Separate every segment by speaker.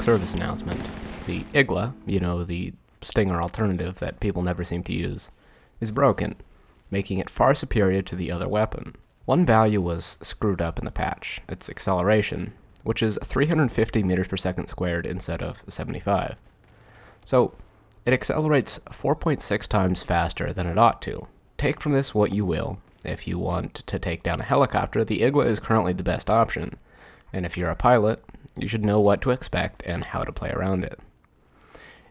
Speaker 1: service announcement. The Igla, the Stinger alternative that people never seem to use, is broken, making it far superior to the other weapon. One value was screwed up in the patch, its acceleration, which is 350 meters per second squared instead of 75. So, it accelerates 4.6 times faster than it ought to. Take from this what you will. If you want to take down a helicopter, the Igla is currently the best option, and if you're a pilot, you should know what to expect and how to play around it.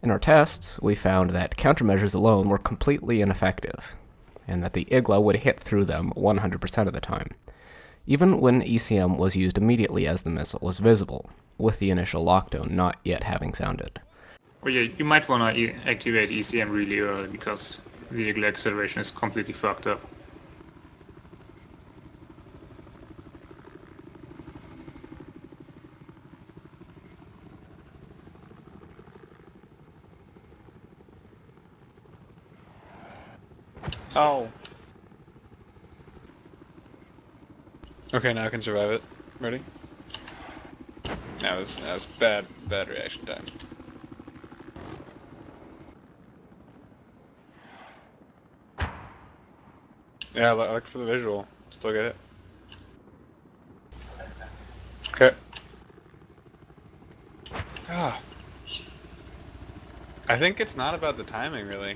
Speaker 1: In our tests, we found that countermeasures alone were completely ineffective, and that the Igla would hit through them 100% of the time, even when ECM was used immediately as the missile was visible, with the initial lockdown not yet having sounded.
Speaker 2: Well, yeah, you might want to activate ECM really early because the Igla acceleration is completely fucked up.
Speaker 3: Oh. Okay, now I can survive it. Ready? That was bad reaction time. Yeah, I look for the visual. Still get it. Okay. Ah. I think it's not about the timing, really.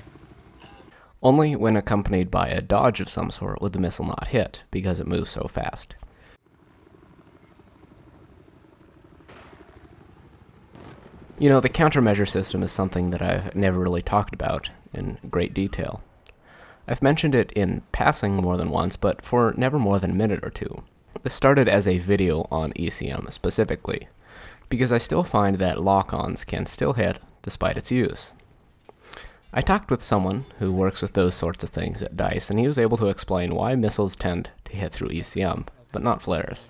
Speaker 1: Only when accompanied by a dodge of some sort would the missile not hit, because it moves so fast. The countermeasure system is something that I've never really talked about in great detail. I've mentioned it in passing more than once, but for never more than a minute or two. This started as a video on ECM specifically, because I still find that lock-ons can still hit despite its use. I talked with someone who works with those sorts of things at DICE, and he was able to explain why missiles tend to hit through ECM, but not flares.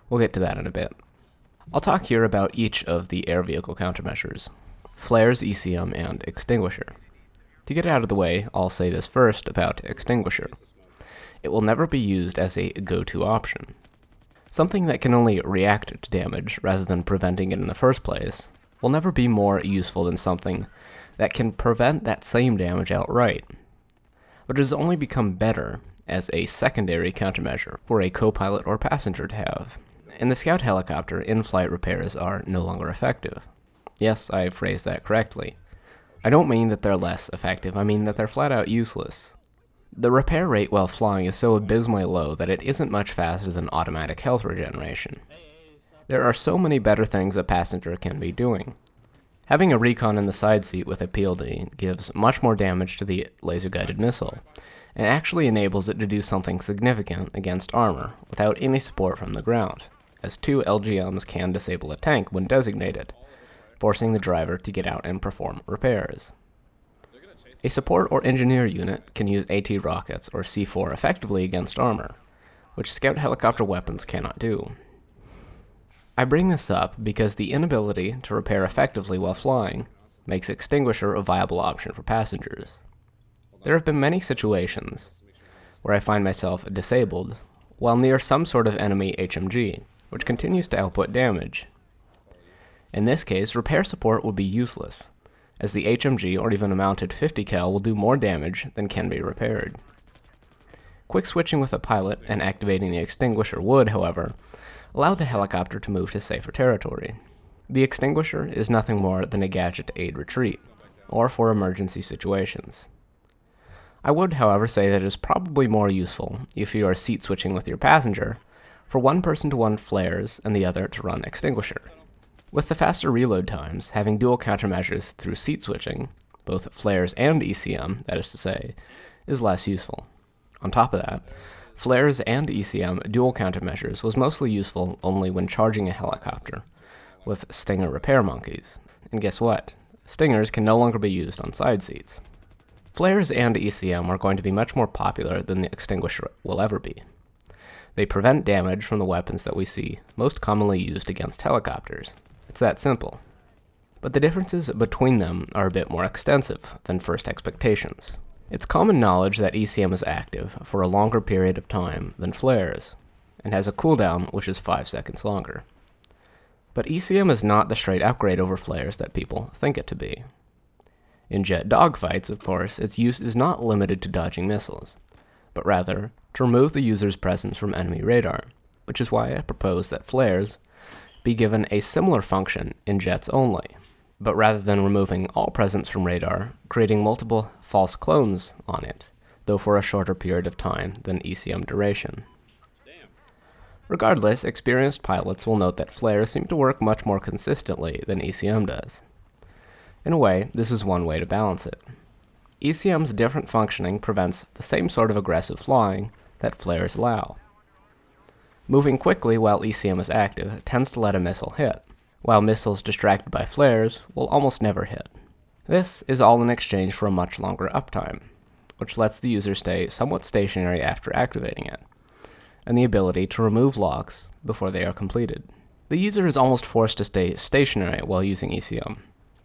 Speaker 1: We'll get to that in a bit. I'll talk here about each of the air vehicle countermeasures: flares, ECM, and extinguisher. To get it out of the way, I'll say this first about extinguisher. It will never be used as a go-to option. Something that can only react to damage rather than preventing it in the first place will never be more useful than something that can prevent that same damage outright, but it has only become better as a secondary countermeasure for a co-pilot or passenger to have. In the Scout helicopter, in-flight repairs are no longer effective. Yes, I phrased that correctly. I don't mean that they're less effective, I mean that they're flat out useless. The repair rate while flying is so abysmally low that it isn't much faster than automatic health regeneration. There are so many better things a passenger can be doing. Having a recon in the side seat with a PLD gives much more damage to the laser-guided missile, and actually enables it to do something significant against armor without any support from the ground, as 2 LGMs can disable a tank when designated, forcing the driver to get out and perform repairs. A support or engineer unit can use AT rockets or C4 effectively against armor, which Scout helicopter weapons cannot do. I bring this up because the inability to repair effectively while flying makes extinguisher a viable option for passengers. There have been many situations where I find myself disabled while near some sort of enemy HMG, which continues to output damage. In this case, repair support will be useless, as the HMG or even a mounted 50 cal will do more damage than can be repaired. Quick switching with a pilot and activating the extinguisher would, however, allow the helicopter to move to safer territory. The extinguisher is nothing more than a gadget to aid retreat, or for emergency situations. I would, however, say that it is probably more useful if you are seat switching with your passenger for one person to run flares and the other to run extinguisher. With the faster reload times, having dual countermeasures through seat switching, both flares and ECM, that is to say, is less useful. On top of that, flares and ECM dual countermeasures was mostly useful only when charging a helicopter with Stinger repair monkeys. And guess what? Stingers can no longer be used on side seats. Flares and ECM are going to be much more popular than the extinguisher will ever be. They prevent damage from the weapons that we see most commonly used against helicopters. It's that simple. But the differences between them are a bit more extensive than first expectations. It's common knowledge that ECM is active for a longer period of time than flares, and has a cooldown which is 5 seconds longer. But ECM is not the straight upgrade over flares that people think it to be. In jet dogfights, of course, its use is not limited to dodging missiles, but rather to remove the user's presence from enemy radar, which is why I propose that flares be given a similar function in jets only, but rather than removing all presence from radar, creating multiple false clones on it, though for a shorter period of time than ECM duration. Regardless, experienced pilots will note that flares seem to work much more consistently than ECM does. In a way, this is one way to balance it. ECM's different functioning prevents the same sort of aggressive flying that flares allow. Moving quickly while ECM is active tends to let a missile hit, while missiles distracted by flares will almost never hit. This is all in exchange for a much longer uptime, which lets the user stay somewhat stationary after activating it, and the ability to remove locks before they are completed. The user is almost forced to stay stationary while using ECM,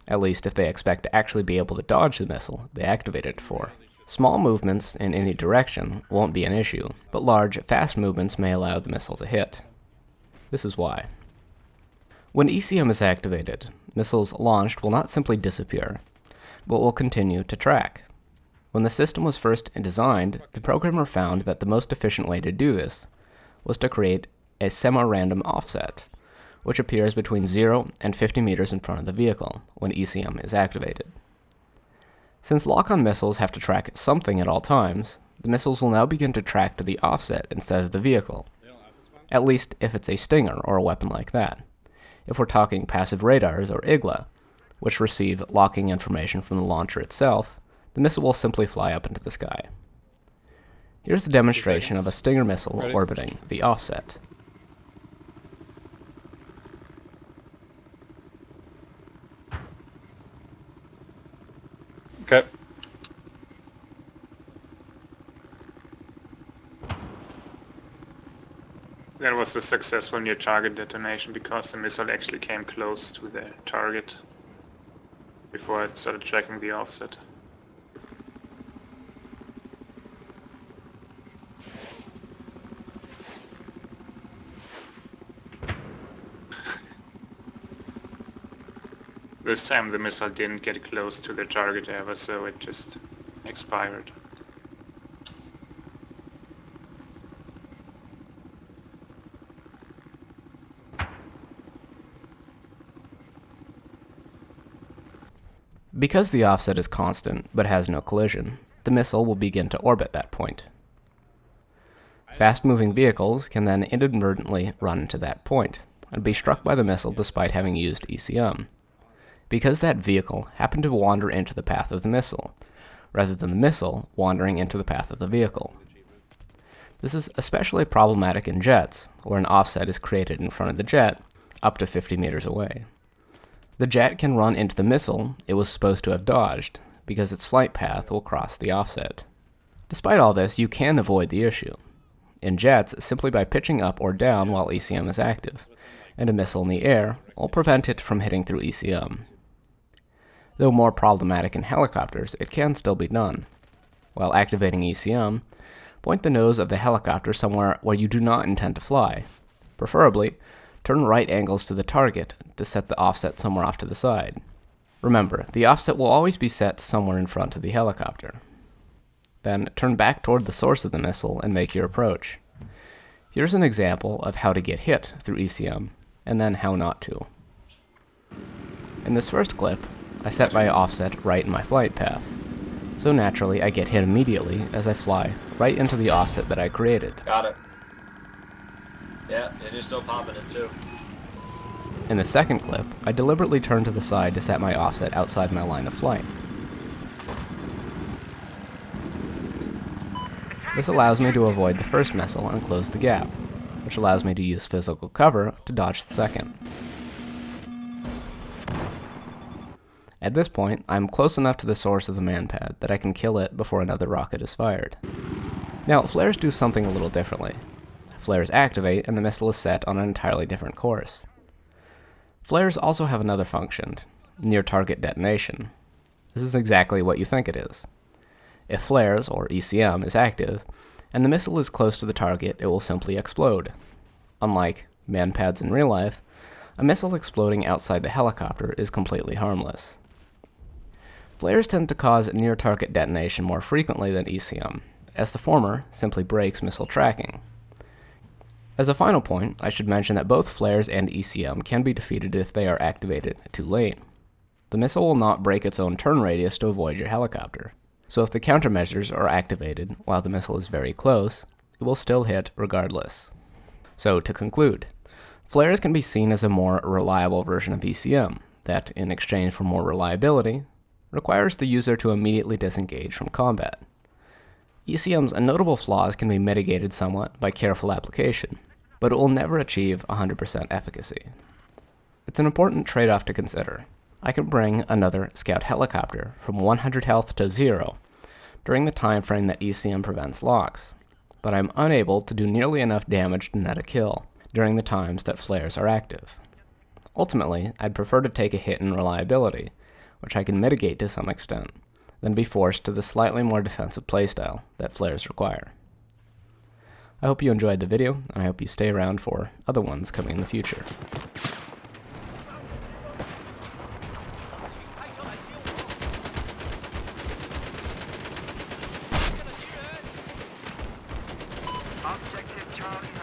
Speaker 1: at least if they expect to actually be able to dodge the missile they activated it for. Small movements in any direction won't be an issue, but large, fast movements may allow the missile to hit. This is why. When ECM is activated, missiles launched will not simply disappear, but will continue to track. When the system was first designed, the programmer found that the most efficient way to do this was to create a semi-random offset, which appears between 0 and 50 meters in front of the vehicle when ECM is activated. Since lock-on missiles have to track something at all times, the missiles will now begin to track to the offset instead of the vehicle, at least if it's a Stinger or a weapon like that. If we're talking passive radars or Igla, which receive locking information from the launcher itself, the missile will simply fly up into the sky. Here's a demonstration of a Stinger missile orbiting the offset.
Speaker 3: Okay.
Speaker 2: That was a successful near target detonation because the missile actually came close to the target before it started tracking the offset. This time the missile didn't get close to the target ever, so it just expired.
Speaker 1: Because the offset is constant but has no collision, the missile will begin to orbit that point. Fast-moving vehicles can then inadvertently run into that point and be struck by the missile despite having used ECM, because that vehicle happened to wander into the path of the missile, rather than the missile wandering into the path of the vehicle. This is especially problematic in jets, where an offset is created in front of the jet up to 50 meters away. The jet can run into the missile it was supposed to have dodged, because its flight path will cross the offset. Despite all this, you can avoid the issue. In jets, simply by pitching up or down while ECM is active, and a missile in the air will prevent it from hitting through ECM. Though more problematic in helicopters, it can still be done. While activating ECM, point the nose of the helicopter somewhere where you do not intend to fly. Preferably, turn right angles to the target to set the offset somewhere off to the side. Remember, the offset will always be set somewhere in front of the helicopter. Then turn back toward the source of the missile and make your approach. Here's an example of how to get hit through ECM, and then how not to. In this first clip, I set my offset right in my flight path, so naturally I get hit immediately as I fly right into the offset that I created.
Speaker 4: Got it. Yeah, it is still popping it too.
Speaker 1: In the second clip, I deliberately turn to the side to set my offset outside my line of flight. This allows me to avoid the first missile and close the gap, which allows me to use physical cover to dodge the second. At this point, I am close enough to the source of the manpad that I can kill it before another rocket is fired. Now, flares do something a little differently. Flares activate and the missile is set on an entirely different course. Flares also have another function, near-target detonation. This is exactly what you think it is. If flares, or ECM, is active, and the missile is close to the target, it will simply explode. Unlike manpads in real life, a missile exploding outside the helicopter is completely harmless. Flares tend to cause near-target detonation more frequently than ECM, as the former simply breaks missile tracking. As a final point, I should mention that both flares and ECM can be defeated if they are activated too late. The missile will not break its own turn radius to avoid your helicopter, so if the countermeasures are activated while the missile is very close, it will still hit regardless. So to conclude, flares can be seen as a more reliable version of ECM that, in exchange for more reliability, requires the user to immediately disengage from combat. ECM's notable flaws can be mitigated somewhat by careful application, but it will never achieve 100% efficacy. It's an important trade-off to consider. I can bring another scout helicopter from 100 health to 0 during the time frame that ECM prevents locks, but I'm unable to do nearly enough damage to net a kill during the times that flares are active. Ultimately, I'd prefer to take a hit in reliability, which I can mitigate to some extent, than be forced to the slightly more defensive playstyle that flares require. I hope you enjoyed the video, and I hope you stay around for other ones coming in the future.
Speaker 5: Objective Charlie